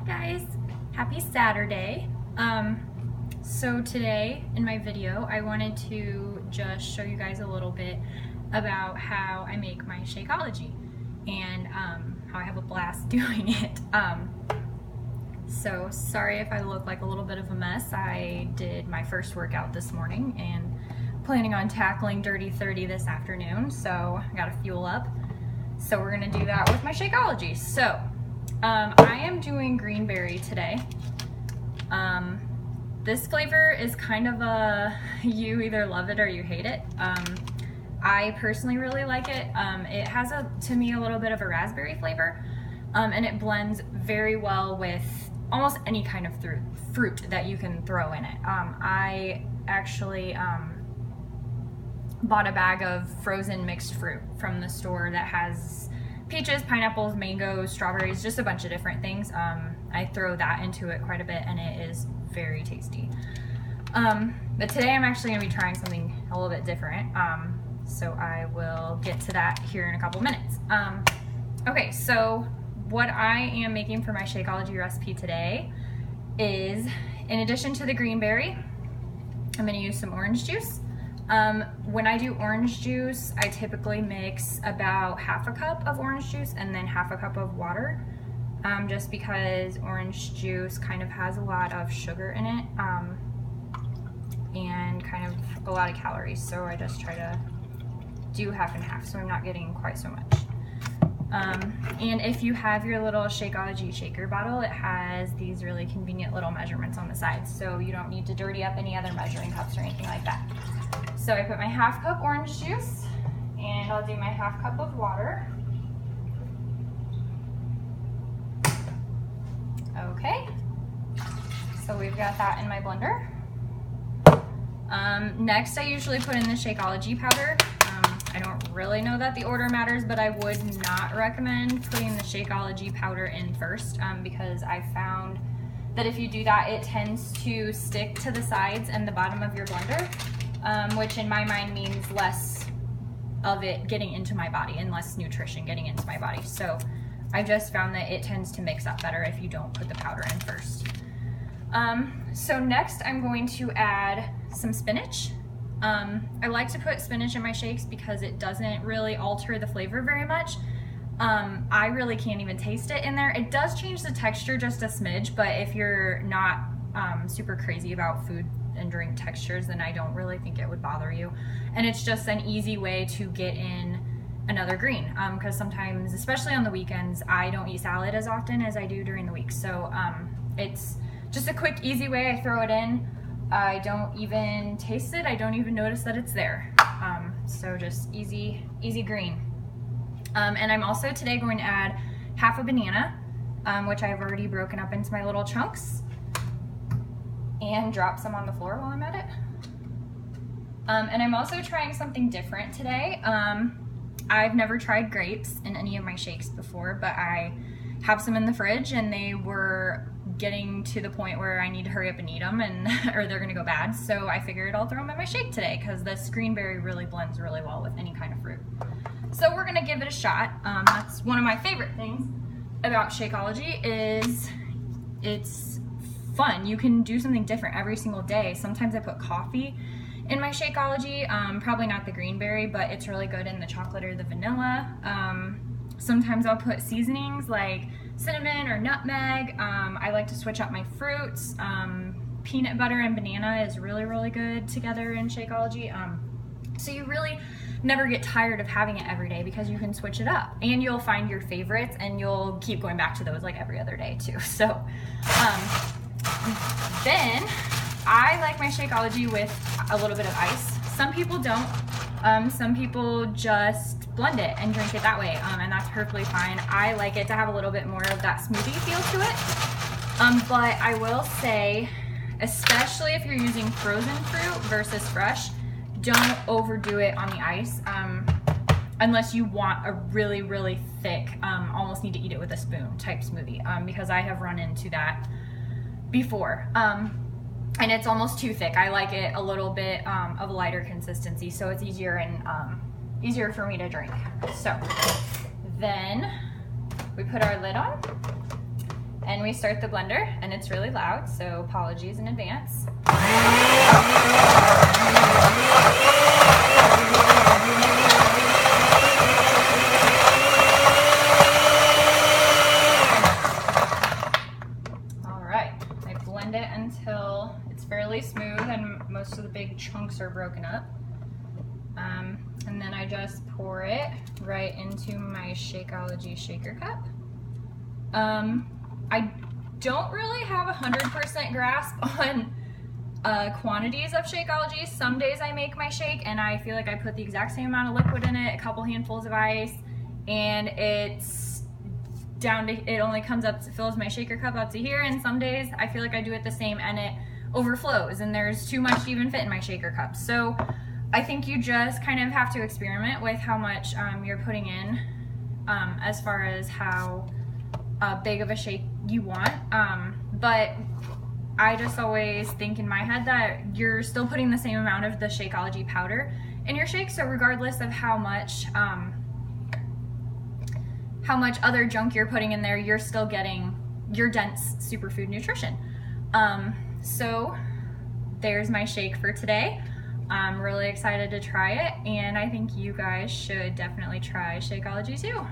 Hi guys, happy Saturday. So today in my video I wanted to just show you guys a little bit about how I make my Shakeology and how I have a blast doing it. So sorry if I look like a little bit of a mess. I did my first workout this morning and planning on tackling Dirty 30 this afternoon, so I gotta fuel up. So we're gonna do that with my Shakeology. So I am doing green berry today. This flavor is kind of a, you either love it or you hate it. I personally really like it. It has to me a little bit of a raspberry flavor, and it blends very well with almost any kind of fruit that you can throw in it. I actually bought a bag of frozen mixed fruit from the store that has peaches, pineapples, mangoes, strawberries, just a bunch of different things. I throw that into it quite a bit and it is very tasty. But today I'm actually going to be trying something a little bit different, so I will get to that here in a couple minutes. Okay, so what I am making for my Shakeology recipe today is, in addition to the green berry, I'm going to use some orange juice. When I do orange juice, I typically mix about half a cup of orange juice and then half a cup of water, just because orange juice kind of has a lot of sugar in it, and kind of a lot of calories, so I just try to do half and half so I'm not getting quite so much. And if you have your little Shakeology shaker bottle, it has these really convenient little measurements on the sides, so you don't need to dirty up any other measuring cups or anything like that. So I put my half cup orange juice, and I'll do my half cup of water. Okay, so we've got that in my blender. Next I usually put in the Shakeology powder. I don't really know that the order matters, but I would not recommend putting the Shakeology powder in first, because I found that if you do that, it tends to stick to the sides and the bottom of your blender, which in my mind means less of it getting into my body and less nutrition getting into my body. So I just found that it tends to mix up better if you don't put the powder in first. So next I'm going to add some spinach. I like to put spinach in my shakes because it doesn't really alter the flavor very much. I really can't even taste it in there. It does change the texture just a smidge, but if you're not super crazy about food and drink textures, then I don't really think it would bother you. And it's just an easy way to get in another green, because sometimes, especially on the weekends, I don't eat salad as often as I do during the week. So it's just a quick, easy way. I throw it in. I don't even taste it. I don't even notice that it's there. So just easy green. And I'm also today going to add half a banana, which I've already broken up into my little chunks, and drop some on the floor while I'm at it. And I'm also trying something different today. I've never tried grapes in any of my shakes before, but I have some in the fridge and they were getting to the point where I need to hurry up and eat them, and or they're gonna go bad. So I figured I'll throw them in my shake today because this green berry really blends really well with any kind of fruit. So we're gonna give it a shot. That's one of my favorite things about Shakeology is it's fun. You can do something different every single day. Sometimes I put coffee in my Shakeology, probably not the green berry, but it's really good in the chocolate or the vanilla. Sometimes I'll put seasonings like cinnamon or nutmeg. I like to switch up my fruits. Peanut butter and banana is really good together in Shakeology. So you really never get tired of having it every day because you can switch it up, and you'll find your favorites and you'll keep going back to those like every other day too. So then I like my Shakeology with a little bit of ice. Some people don't. Some people just blend it and drink it that way, and that's perfectly fine. I like it to have a little bit more of that smoothie feel to it. But I will say, especially if you're using frozen fruit versus fresh, don't overdo it on the ice, unless you want a really thick, almost need to eat it with a spoon type smoothie, because I have run into that before. And it's almost too thick. I like it a little bit of a lighter consistency, so it's easier and easier for me to drink. So then we put our lid on, and we start the blender, and it's really loud, so apologies in advance. All right, I blend it until it's fairly smooth and most of the big chunks are broken up. And then I just pour it right into my Shakeology shaker cup. I don't really have 100% grasp on quantities of Shakeology. Some days I make my shake and I feel like I put the exact same amount of liquid in it, a couple handfuls of ice, and it's down to, it only comes up, fills my shaker cup up to here, and some days I feel like I do it the same and it overflows and there's too much to even fit in my shaker cup. So I think you just kind of have to experiment with how much you're putting in as far as how big of a shake you want. But I just always think in my head that you're still putting the same amount of the Shakeology powder in your shake, so regardless of how much other junk you're putting in there, you're still getting your dense superfood nutrition. So there's my shake for today. I'm really excited to try it, and I think you guys should definitely try Shakeology too.